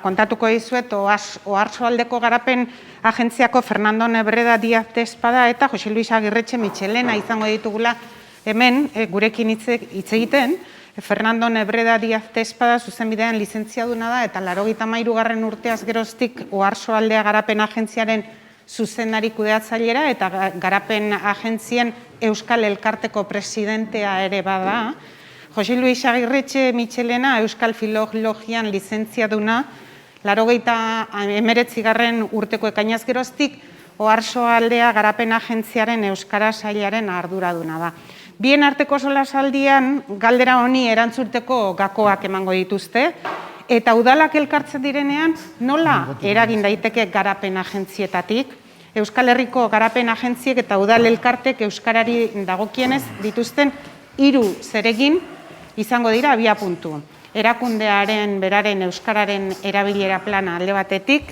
Kontatuko dizuet, Oarsoaldeko Garapen Agentziako Fernando Nebreda Díaz de Espada eta Jose Luis Agirretxe Michelena izango ditugula hemen gurekin hitz egiten. Fernando Nebreda Díaz de Espada zuzenbidean lizentziaduna da eta 93. urteaz geroztik Oarsoaldea Garapen Agentziaren zuzendari kudeatzailera eta Garapen Agentzien Euskal Elkarteko presidentea ere bada. Jose Luis Agirretxe Michelena Euskal Filologian lizentziaduna, 89. urteko ekainaz geroztik, Oarsoaldea Garapen Agentziaren Euskara Sailaren arduraduna da. Bien arteko solasaldian galdera honi erantzuteko gakoak emango dituzte, eta udalak elkartzen direnean nola eragin daiteke garapen agentzietatik. Euskal Herriko Garapen Agentziek eta udal elkartek euskarari dagokienez dituzten 3 zeregin izango dira abiapuntu. Erakundearen beraren euskararen erabilera plana alde batetik,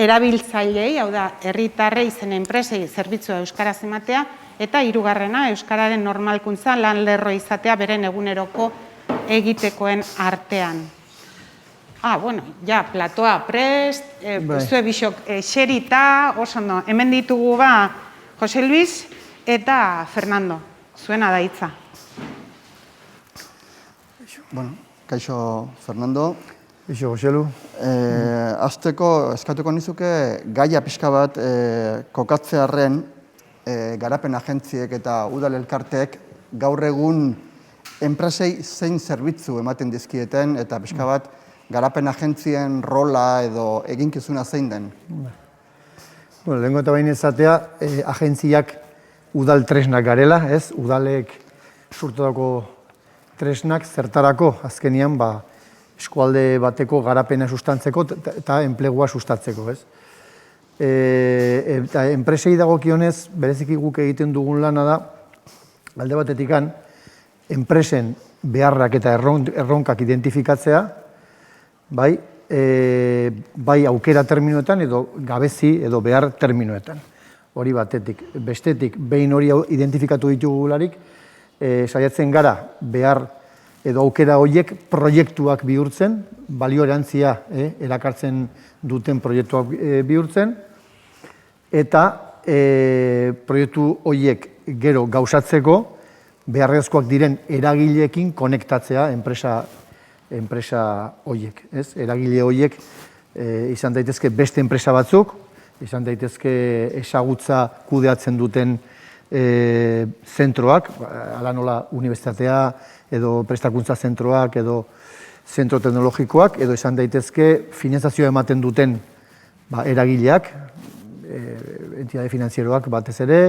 erabiltzailei, hau da, herritarrei zen enpresei zerbitzua euskaraz ematea, eta 3. euskararen normalkuntza lan lerro izatea beren eguneroko egitekoen artean. Platoa prest, zue bisok xerita, oso ondo, hemen ditugu Jose Luis eta Fernando, zuena da hitza. Kaixo, Fernando. Kaixo, Joselu. Hasteko eskatuko nizuke gaia pixka bat kokatzearren Garapen Agentziek eta udal elkarteek gaur egun enpresei zein zerbitzu ematen dizkieten eta pixka bat Garapen Agentzien rola edo eginkizuna zein den. Lehenko eta behin ezatea, agentziak udal tresnak garela, ez? Udalek surtutako tresnak zertarako azkenian eskualde bateko garapena sustantzeko eta enplegua sustatzeko, ez? Eta enpresei dagokionez, bereziki guk egiten dugun lana da, alde batetikan, enpresen beharrak eta erronkak identifikatzea, bai aukera terminoetan edo gabezi edo behar terminoetan. Hori batetik. Bestetik, behin hori identifikatu ditugularik, saiatzen gara behar edo aukera horiek proiektuak bihurtzen, balio erantzia erakartzen duten proiektuak bihurtzen, eta proiektu horiek gero gauzatzeko beharrezkoak diren eragileekin konektatzea enpresa horiek. Eragile horiek izan daitezke beste enpresa batzuk, izan daitezke ezagutza kudeatzen duten zentroak, hala nola unibertsitatea edo prestakuntza zentroak edo zentro teknologikoak, edo izan daitezke finantzazioa ematen duten eragileak, entitate finanzieroak batez ere,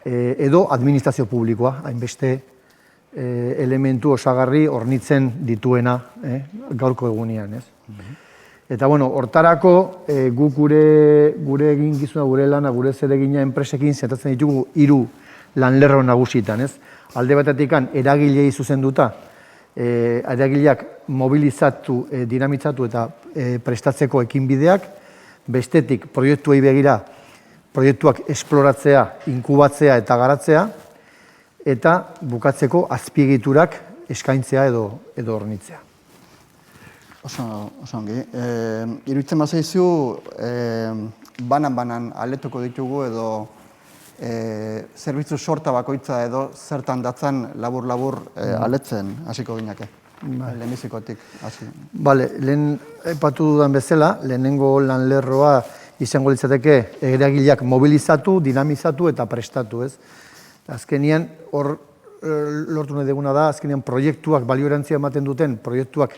edo administrazio publikoa, hainbeste elementu osagarri hornitzen dituena gaurko egunean. Eta, hortarako guk gure eginkizuna, gure lana, gure zeregina enpresekin zentatzen ditugu 3 lanlerro nagusitan. Alde batetik eragilei zuzenduta, eragileak mobilizatu, dinamitzatu eta prestatzeko ekinbideak, bestetik proiektuei begira, proiektuak esploratzea, inkubatzea eta garatzea, eta bukatzeko azpiegiturak eskaintzea edo hornitzea. Oso ongi. Iruditzen bazaizu, banan aletuko ditugu edo zerbitzu sorta bakoitza edo zertan datzan labur aletzen hasiko gineke. Lehenbizikotik hasi. Lehen aipatu dudan bezala, lehenengo lanlerroa izango litzateke eragileak mobilizatu, dinamizatu eta prestatu, ez? Azkenian, hor lortu nahi duguna da, azkenian proiektuak, balio erantzia ematen duten proiektuak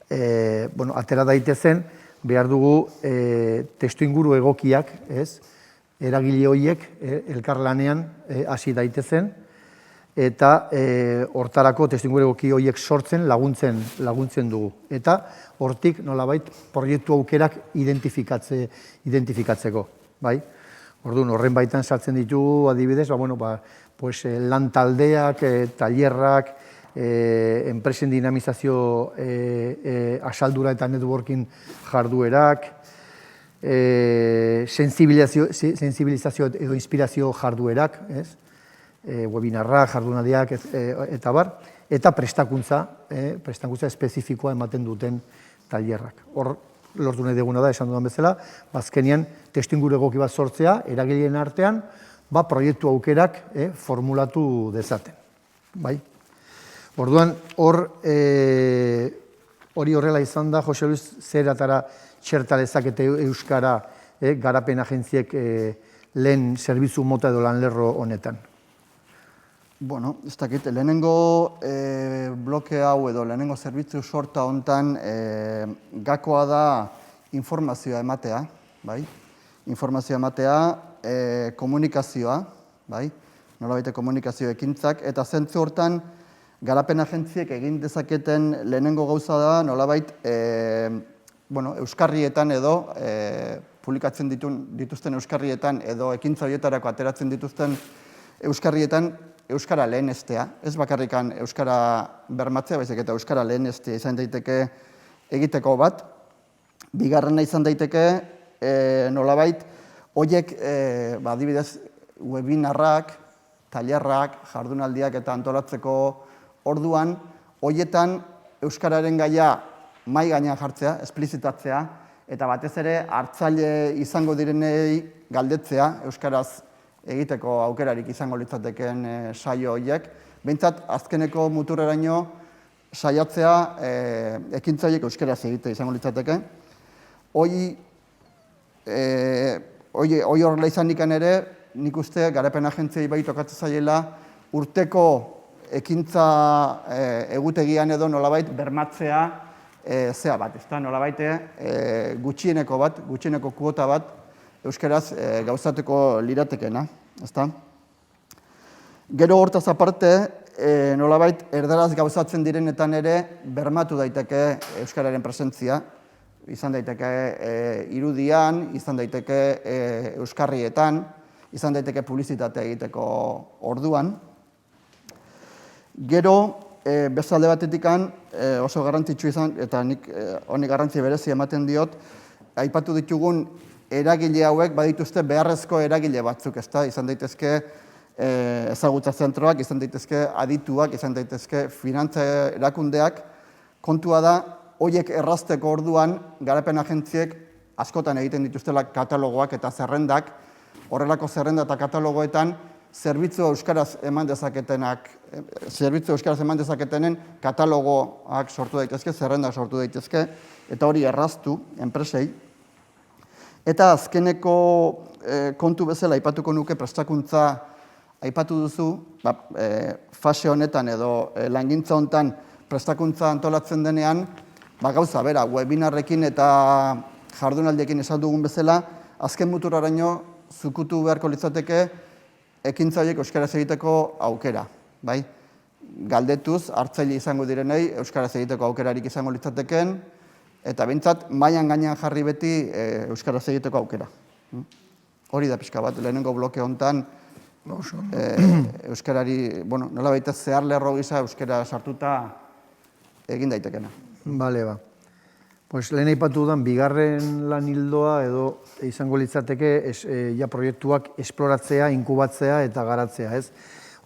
atera daitezen, behar dugu testuinguru egokiak, ez? Eragile horiek elkarlanean hasi daitezen, eta hortarako testuinguru egoki horiek sortzen laguntzen dugu. Eta hortik nolabait proiektu aukerak identifikatzeko. Orduan, horren baitan sartzen ditugu adibidez, lan taldeak, tailerrak, enpresen dinamizazio asaldura eta networking jarduerak, sensibilizazio edo inspirazio jarduerak, webinarrak, jardunaldiak eta bar, eta prestakuntza espezifikoa ematen duten tailerrak. Hor, lortu nahi duguna da, esan dudan bezala, azkenean testuinguru egoki bat sortzea, eragileen artean, proiektu aukerak formulatu dezaten. Bai? Orduan, hori horrela izan da, Jose Luis, zeratara txerta dezakete euskara garapen agentziek lehen zerbitzu mota edo lanlerro honetan? Bueno, ez dakit, lehenengo bloke hau edo lehenengo zerbitzu sorta hontan gakoa da informazioa ematea, bai? Informazioa ematea, komunikazioa, bai? Nolabait komunikazio ekintzak, eta zentzu hortan garapen agentziek egin dezaketen lehenengo gauza da nolabait euskarrietan edo publikatzen dituzten euskarrietan edo ekintza horietarako ateratzen dituzten euskarrietan euskara lehenestea, ez bakarrikan euskara bermatzea, baizik eta euskara lehenestea izan daiteke egiteko bat. Bigarrena izan daiteke nolabait horiek adibidez webinarrak, tailerrak, jardunaldiak eta antolatzeko orduan, horietan euskararen gaia mahai gainean jartzea, esplizitatzea, eta batez ere hartzaile izango direnei galdetzea euskaraz egiteko aukerarik izango litzateken saio horiek. Behintzat, azkeneko muturreraino saiatzea ekintza horiek euskaraz egitea izango litzateke. Hoi horrela izan ikan ere, nik uste garapen agentziei bai tokatzen zaiela urteko ekintza egutegian edo nolabait bermatzea zea bat, ezta? Nolabait gutxieneko bat, gutxieneko kuota bat euskaraz gauzateko liratekena, ezta? Gero hortaz aparte, nolabait erdaraz gauzatzen direnetan ere bermatu daiteke euskararen presentzia, izan daiteke irudian, izan daiteke euskarrietan, izan daiteke publizitatea egiteko orduan. Gero, beste alde batetikan oso garrantzitsu izan, eta nik honi garrantzi berezi ematen diot, aipatu ditugun eragile hauek badituzte beharrezko eragile batzuk, ezta? Izan daitezke ezagutza zentroak, izan daitezke adituak, izan daitezke finantza erakundeak. Kontua da, horiek errazteko orduan, garapen agentziek askotan egiten dituztela katalogoak eta zerrendak, horrelako zerrenda eta katalogoetan zerbitzu euskaraz eman dezaketenen katalogoak sortu daitezke, zerrendak sortu daitezke, eta hori erraztu enpresei. Eta azkeneko kontu bezala aipatuko nuke prestakuntza aipatu duzu, fase honetan edo langintza honetan prestakuntza antolatzen denean, gauza bera, webinarrekin eta jardunaldiekin esan dugun bezala, azken muturaraino zukutu beharko litzateke ekintza horiek euskaraz egiteko aukera, bai? Galdetuz, hartzaile izango direnei euskaraz egiteko aukerarik izango litzateken, eta behintzat, mailan gainean jarri beti euskaraz egiteko aukera. Hori da pixka bat, lehenengo bloke honetan, euskarari, nola baita zehar lerro gisa euskara sartuta egin daitekena. Bale, ba. Pues lehen aipatu dudan, bigarren lan hildoa edo izango litzateke proiektuak esploratzea, inkubatzea eta garatzea, ez?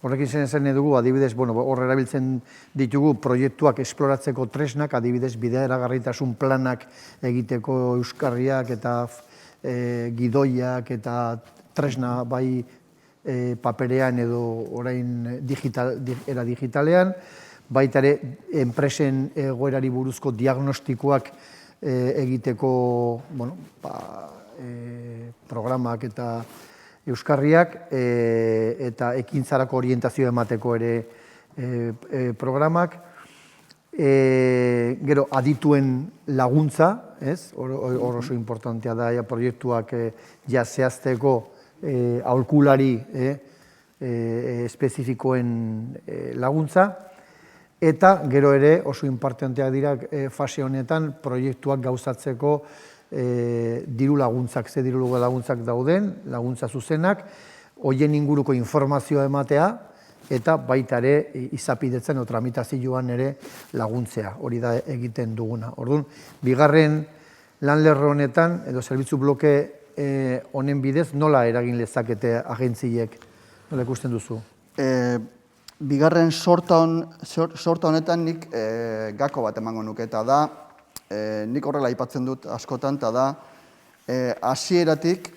Horrekin zen dugu, adibidez, hor erabiltzen ditugu proiektuak esploratzeko tresnak, adibidez, bideragarritasun planak egiteko euskarriak eta gidoiak eta tresna bai paperean edo orain era digitalean, baita ere enpresen egoerari buruzko diagnostikoak egiteko programak eta euskarriak eta ekintzarako orientazioa emateko ere programak. Gero adituen laguntza, hor oso importantea da proiektuak zehazteko aholkulari espezifikoen laguntza. Eta gero ere oso importanteak dira fase honetan proiektuak gauzatzeko diru laguntzak, ze diru laguntzak dauden, laguntza zuzenak, horien inguruko informazioa ematea, eta baita ere izapidetzen o tramitazioan ere laguntzea, hori da egiten duguna. Orduan, bigarren lanlerro honetan, edo zerbitzu bloke honen bidez, nola eragin lezakete agentziek, nola ikusten duzu? Bigarren sorta honetan nik gako bat emango nuke, eta da nik horrela aipatzen dut askotan, eta da, hasieratik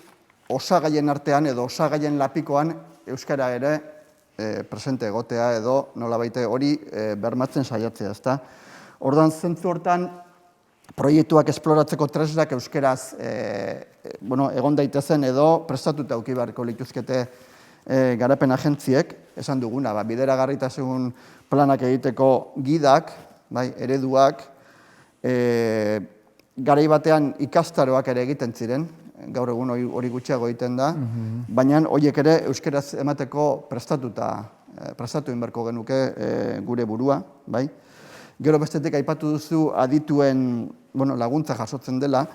osagaien artean edo osagaien lapikoan euskara ere presente egotea edo nolabait hori bermatzen saiatzea, ezta? Orduan, zentzu hortan, proiektuak esploratzeko tresnak euskeraz egon daitezen edo prestatuta eduki beharko lituzkete garapen agentziek, esan duguna, bideragarritasun planak egiteko gidak, ereduak, garai batean ikastaroak ere egiten ziren, gaur egun hori gutxiago egiten da, baina horiek ere euskeraz emateko prestatu inberko genuke gure burua, bai? Gero bestetik aipatu duzu adituen laguntza jasotzen dela,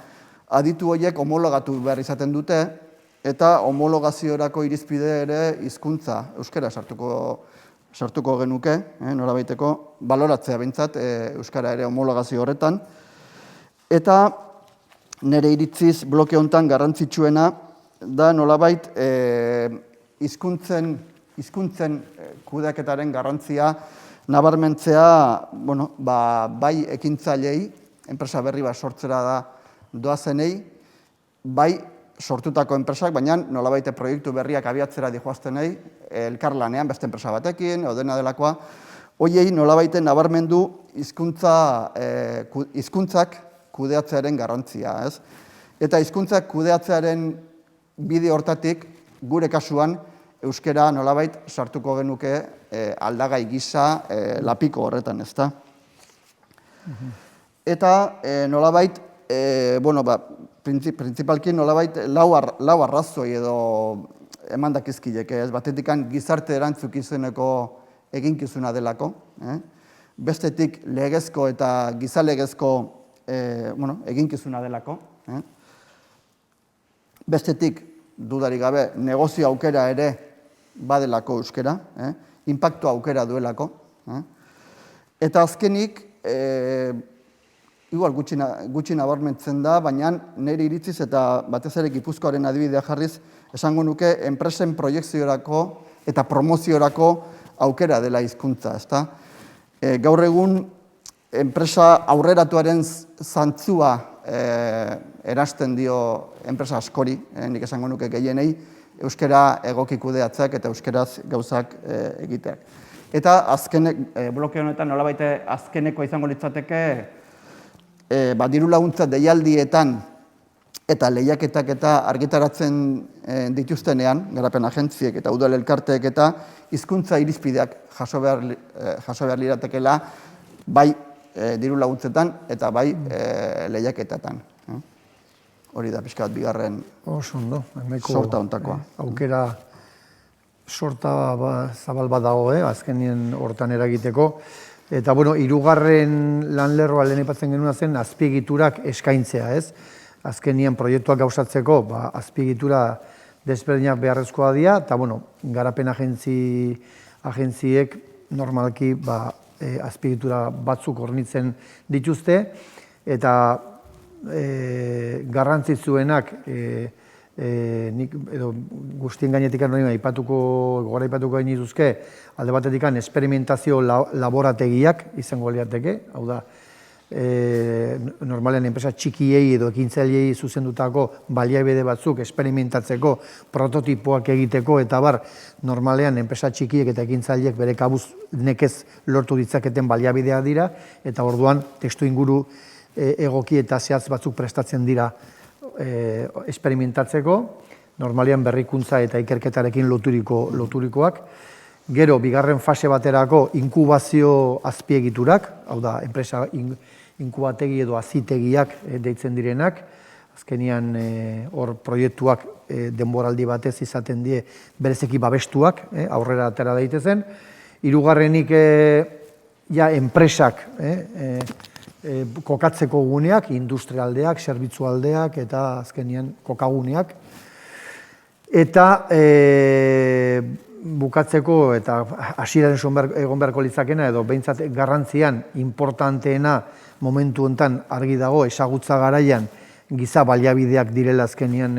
aditu horiek homologatu behar izaten dute, eta homologaziorako irizpide ere hizkuntza euskara sartuko genuke, norabaiteko baloratzea behintzat euskara ere homologazio horretan. Eta nire iritziz bloke honetan garrantzitsuena da nolabait hizkuntzen kudeaketaren garrantzia nabarmentzea bai ekintzailei, enpresa berri bat sortzera da doazenei, bai sortutako enpresak, baina nolabait proiektu berriak abiatzera dihoaztenei, elkarlanean beste enpresa batekin, odena delakoa, hoiei nolabait nabarmendu hizkuntzak kudeatzearen garrantzia, ez? Eta hizkuntzak kudeatzearen bide hortatik, gure kasuan, euskara nolabait sartuko genuke aldagai gisa lapiko horretan, ezta? Eta nolabait, printzipalki nolabait lau arrazoi edo eman dakizkileke, ez? Batetikan gizarte erantzukizuneko eginkizuna delako, bestetik legezko eta gizalegezko eginkizuna delako, bestetik dudarik gabe negozio aukera ere badelako euskara, inpaktu aukera duelako, eta azkenik, igual gutxi nabarmentzen da, baina nire iritziz eta batez ere Gipuzkoaren adibidea jarriz, esango nuke enpresen proiekziorako eta promoziorako aukera dela hizkuntza, ezta? Gaur egun enpresa aurreratuaren zantzua erasten dio enpresa askori, nik esango nuke gehienei, euskara egoki kudeatzeak eta euskaraz gauzak egiteak. Eta bloke honetan nolabait azkeneko izango litzateke, diru laguntza deialdietan eta lehiaketak eta argitaratzen dituztenean, garapen agentziek eta udal elkarteek eta hizkuntza irizpideak jaso behar liratekela, bai diru laguntzetan eta bai lehiaketetan. Hori da pixka bat bigarren sorta hontakoa. Aukera sorta zabal bat dago, azkenien hortan eragiteko. Eta, hirugarren lanlerroa lehen aipatzen genuen zen azpiegiturak eskaintzea, ez? Azkenien proiektuak gauzatzeko, azpiegitura desberdinak beharrezkoa dira, eta, garapen agentziek normalki azpiegitura batzuk hornitzen dituzte, eta garrantzitsuenak guztien gainetik gora aipatuko gain dituzke, alde batetik esperimentazio laborategiak izango lirateke, hau da, normalean enpresa txikiei edo ekintzailei zuzendutako baliabide batzuk esperimentatzeko, prototipoak egiteko, eta normalean enpresa txikiek eta ekintzaileek bere kabuz nekez lortu ditzaketen baliabidea dira, eta orduan testu inguru egoki eta zehatz batzuk prestatzen dira esperimentatzeko, normalean berrikuntza eta ikerketarekin loturikoak. Gero, bigarren fase baterako inkubazio azpiegiturak, hau da, enpresa inkubategi edo azitegiak deitzen direnak, azkenian hor proiektuak denboraldi batez izaten die berezeki babestuak, aurrera atera daitezen. Hirugarrenik enpresak kokatzeko guneak, industrialdeak, zerbitzualdeak eta azkenian kokaguneak. Eta bukatzeko eta hasieran egon beharko litzakena edo behintzat garrantzian importanteena momentu honetan argi dago ezagutza garaian giza baliabideak direla azkenian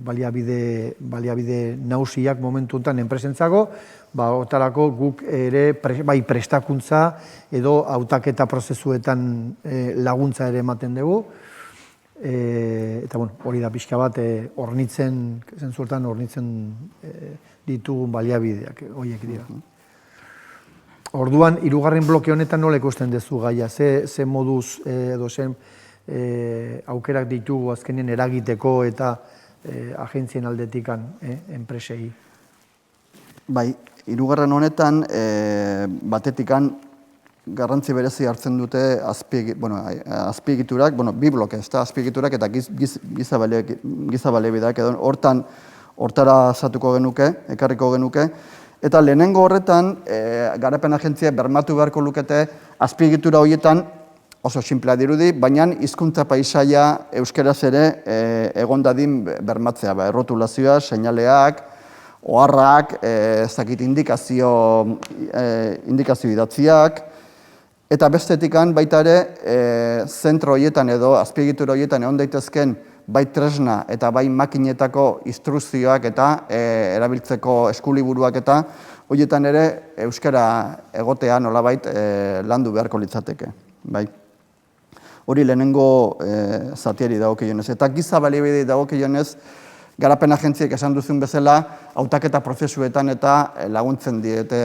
baliabide nausiak momentu honetan enpresentzako, hortarako guk ere bai prestakuntza edo hautaketa prozesuetan laguntza ere ematen dugu. Eta hori da pixka bat hornitzen ditugun baliabideak, horiek dira. Orduan, hirugarren bloke honetan nola ikusten duzu gaia, ze moduz edo zen aukerak ditugu azkenien eragiteko eta agentzien aldetikan enpresei? Bai, hirugarren honetan batetikan garrantzi berezi hartzen dute azpiegiturak, bi bloke, azpiegiturak eta giza baliabideak edo hortara zatuko genuke, ekarriko genuke. Eta lehenengo horretan, garapen agentzia bermatu beharko lukete azpiegitura horietan oso sinplea dirudi, baina hizkuntza paisaia euskeraz ere egon dadin bermatzea, errotulazioa, seinaleak, oharrak, ez dakit indikazio idatziak, eta bestetikan baita ere zentro horietan edo azpiegitura horietan egon daitezken bai tresna eta bai makinetako instrukzioak eta erabiltzeko eskuliburuak eta horietan ere euskara egotea nolabait landu beharko litzateke. Hori lehenengo zatiari dagokionez. Eta giza baliabidei dagokionez, garapen agentziek esan duzun bezala, hautaketa prozesuetan eta laguntzen diete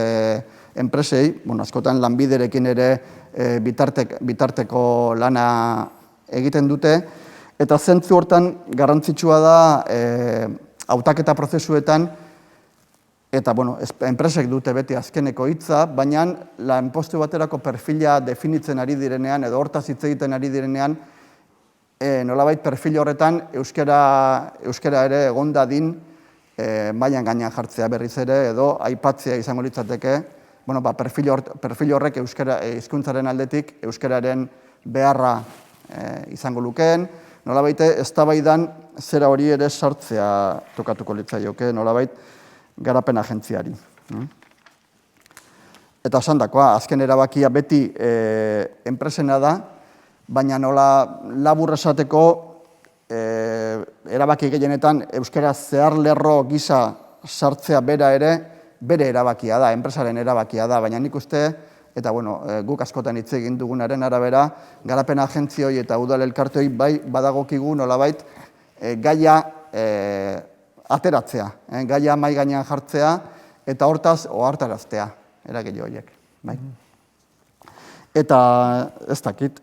enpresei, askotan lanbiderekin ere bitarteko lana egiten dute, eta zentzu hortan garrantzitsua da hautaketa prozesuetan, eta enpresek dute beti azkeneko hitza, baina lanpostu baterako perfila definitzen ari direnean, edo hortaz hitz egiten ari direnean, nolabait perfil horretan euskara ere egon dadin mailan gainean jartzea berriz ere, edo aipatzea izango litzateke, perfil horrek hizkuntzaren aldetik euskararen beharra izango lukeen, nolabait eztabaidan zera hori ere sartzea tokatuko litzaioke, nolabait garapen agentziari. Eta esandakoa, azken erabakia beti enpresena da, baina nola labur esateko erabaki gehienetan euskara zeharlerro gisa sartzea bera ere, bere erabakia da, enpresaren erabakia da, baina nik uste, eta guk askotan hitz egin dugunaren arabera, garapen agentzioi eta udal elkarteoi bai badagokigu nolabait gaia ateratzea, gaia mai gainean jartzea eta hortaz ohartaraztea eragile horiek. Eta ez dakit,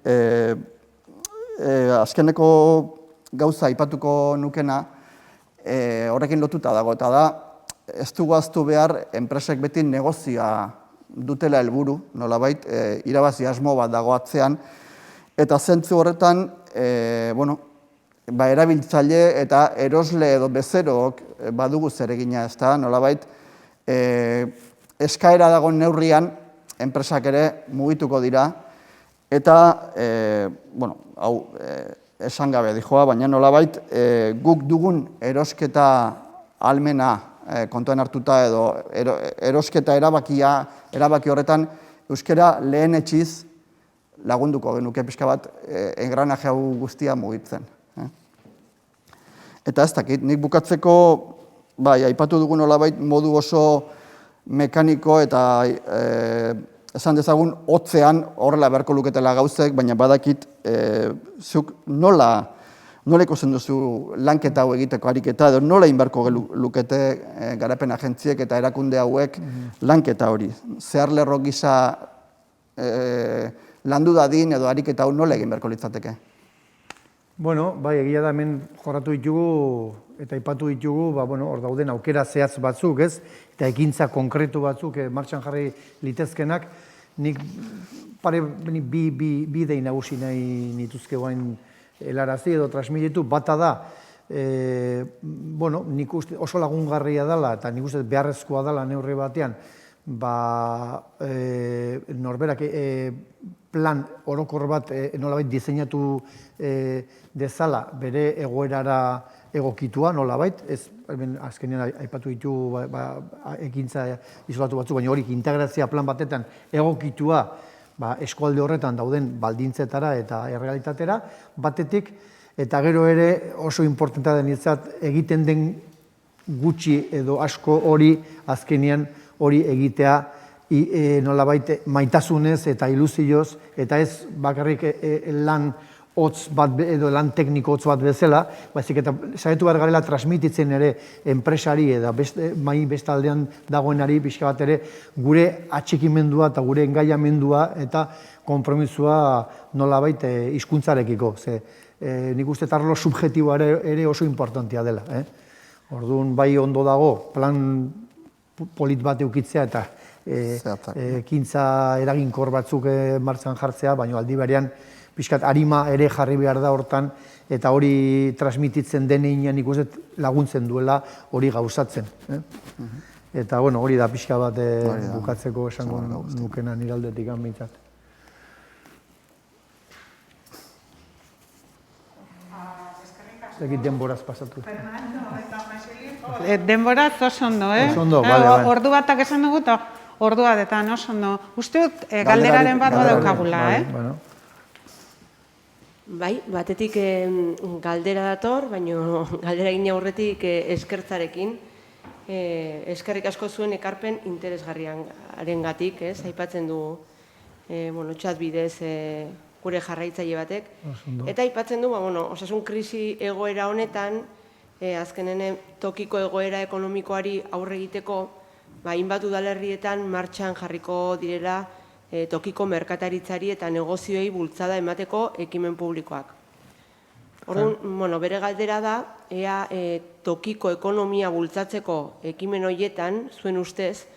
azkeneko gauza aipatuko nukena horrekin lotuta dago, eta da ez dugu ahaztu behar enpresek beti negozioa dutela helburu, nolabait, irabazi asmo bat dago atzean, eta zentzu horretan, erabiltzaile eta erosle edo bezerook badugu zeregina, ez da, nolabait, eskaera dago neurrian, enpresak ere mugituko dira, eta, hau, esan gabe dijoa, baina nolabait, guk dugun erosketa ahalmena kontuan hartuta edo erosketa erabaki horretan euskara lehenetsiz lagunduko genuke pixka bat engranaje hau guztia mugitzen. Eta ez dakit, nik bukatzeko, aipatu dugu nolabait modu oso mekaniko eta esan dezagun hotzean horrela beharko luketela gauzek, baina badakit zuk nola ikusten duzu lanketa hau egiteko ariketa, edo nola inbarko lukete garapen agentziek eta erakunde hauek lanketa hori. Zeharlerro gisa landu dadin edo ariketa hau nola egin beharko litzateke? Egia da hemen jorratu ditugu eta aipatu ditugu, hor dauden aukera zehatz batzuk, ez? Eta ekintza konkretu batzuk martxan jarri litezkenak. Nik bi dei nagusi nahi nituzke guain helarazi edo transmititu, bata da, nik uste oso lagungarria dela eta nik uste beharrezkoa dela neurri batean, norberak plan orokor bat nolabait diseinatu dezala bere egoerara egokitua nolabait, azkenean aipatu ditu ekintza isolatu batzuk, baina hori integrazia plan batetan egokitua eskualde horretan dauden baldintzetara eta errealitatera, batetik eta gero ere oso importantea denitzat egiten den gutxi edo asko hori azkenean hori egitea nolabait maitasunez eta iluzioz, eta ez bakarrik lan hotz bat edo lan tekniko hotz bat bezala, baizik eta saiatu behar garela transmititzen ere enpresari eta mai beste aldean dagoenari pixka bat ere gure atxikimendua eta gure engaiamendua eta konpromisua nolabait hizkuntzarekiko. Nik uste arlo subjektiboa ere oso importantea dela. Orduan bai ondo dago plan polit bat eukitzea eta ekintza eraginkor batzuk martxan jartzea, baina aldi berean pixkat arima ere jarri behar da hortan, eta hori transmititzen denean ikuset laguntzen duela hori gauzatzen. Eta hori da pixka bat bukatzeko esango nukena nire aldetik behintzat. Egit denboraz pasatu. Denboraz oso ondo, Oso ondo, bale. Ordu batak esan dugu, eta ordu batetan oso ondo. Uste dut galderaren bat badaukagula, Bai, batetik galdera dator, baina galdera egin aurretik eskertzarekin. Eskerrik asko zuen ekarpen interesgarriarengatik, aipatzen du txat bidez gure jarraitzaile batek. Eta aipatzen du, osasun krisi egoera honetan, azkenen tokiko egoera ekonomikoari aurre egiteko, hainbat udalerrietan martxan jarriko direla tokiko merkataritzari eta negozioei bultzada emateko ekimen publikoak. Orduan, bere galdera da, ea tokiko ekonomia bultzatzeko ekimen horietan, zuen ustez,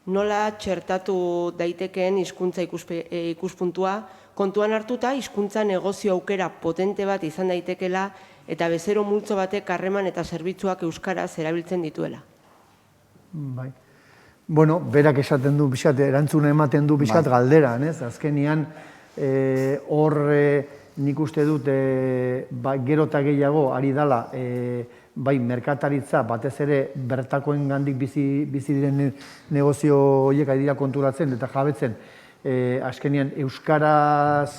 nola txertatu daitekeen hizkuntza ikuspuntua, kontuan hartuta hizkuntza negozio aukera potente bat izan daitekela eta bezero multzo batek harreman eta zerbitzuak euskaraz erabiltzen dituela. Bai. Berak esaten du, erantzuna ematen du bizkat galderan, ez? Azkenean, hor nik uste dut gero eta gehiago ari dala bai merkataritza batez ere bertakoen gandik bizi diren negozio horiek ari dira konturatzen eta jabetzen azkenean euskaraz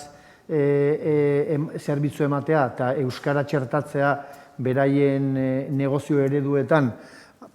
zerbitzu ematea eta euskara txertatzea beraien negozio ereduetan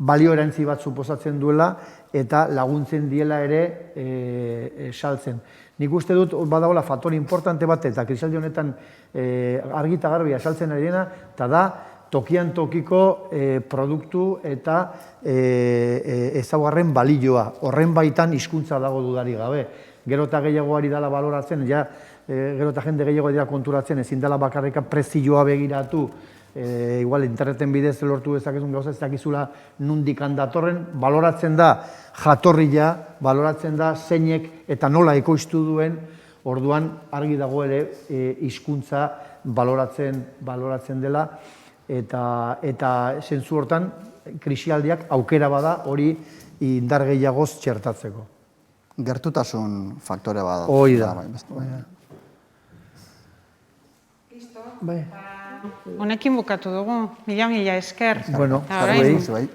balio erantzi bat suposatzen duela eta laguntzen diela ere saltzen. Nik uste dut badagoela faktore importante bat eta krisialdi honetan argi eta garbi saltzen ari dena, eta da tokian tokiko produktu eta ezaugarren balioa. Horren baitan hizkuntza dago dudarik gabe. Gero eta gehiago ari dela baloratzen, gero eta jende gehiago dira konturatzen, ezin dela bakarrika prezioa begiratu, igual interneten bidez lortu dezakezun gauza ez dakizula nundik datorren, baloratzen da jatorria, baloratzen da zeinek eta nola ekoiztu duen, orduan argi dago ere hizkuntza baloratzen dela eta zentzu hortan krisialdiak aukera bada hori indar gehiagoz txertatzeko. Gertutasun faktore bada. Hoi da. Honekin bukatu dugu, mila esker. Bueno, Eta orain,